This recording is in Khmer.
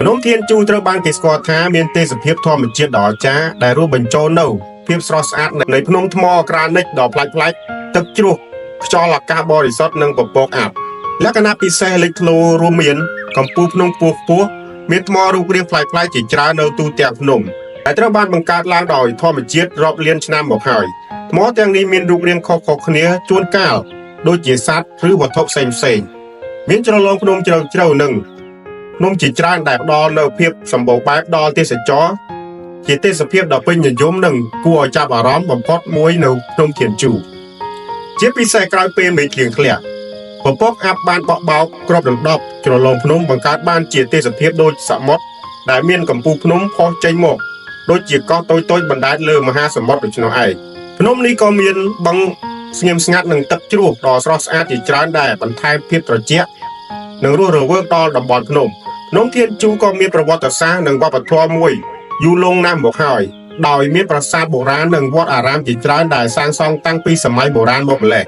ភ្នំធានជូត្រូវបានគេស្គាល់ថាមានទេសភាពធម្មជាតិដ៏អស្ចារ្យដែលរួមបញ្ចូលនូវភាពស្រស់ស្អាតនៃភ្នំថ្មក្រានិកដ៏ប្លែកៗទឹកជ្រោះខ្យល់អាកាសបរិសុទ្ធនិងពពកអាប់លក្ខណៈពិសេសលេចធ្លោរួមមានកម្ពស់ភ្នំខ្ពស់មានថ្មរូបរាងប្លែកៗជាច្រើននៅទូទាំងភ្នំដែលត្រូវបានបង្កើតឡើងដោយធម្មជាតិរាប់លានឆ្នាំមកហើយថ្មទាំងនេះមានរូបរាងខុសៗគ្នាជួនកាលដូចជាសត្វឬវត្ថុផ្សេងៗមានជ្រលងភ្នំជ្រៅនិងភ្នំជាច្រើនដែលផ្ដល់នូវភាពសម្បូរបែបដល់ទេសចរជាទេសភាពដ៏ពេញនិយមនិងគួរឲ្យចាប់អារម្មណ៍បំផុតមួយនៅភ្នំធានជូជាពិសេសក្រោយពេលមេឃភ្លៀងធ្លាក់ពពកអាប់បានបក់បោកគ្របដណ្ដប់ជ្រលងភ្នំបង្កើតបានជាទេសភាពដូចសមុទ្រដែលមានកម្ពស់ភ្នំផុសចេញមកដូចជាកោះតូចៗបណ្ដែតលើមហាសមុទ្រដូច្នោះឯងភ្នំនេះក៏មានបឹងស្ងៀមស្ងាត់និងទឹកជ្រោះដ៏ស្រស់ស្អាតជាច្រើនដែលបន្ថែមភាពត្រជាក់និងរស់រវើកដល់តំបន់ភ្នំធានជូក៏មានប្រវត្តិសាស្ត្រនិងវប្បធម៌មួយយូរលង់ណាស់មកហើយដោយមានប្រាសាទបុរាណនិងវត្តអារាមជាច្រើនដែលសាងសង់តាំងពីសម័យបុរាណមកម្ល៉េះ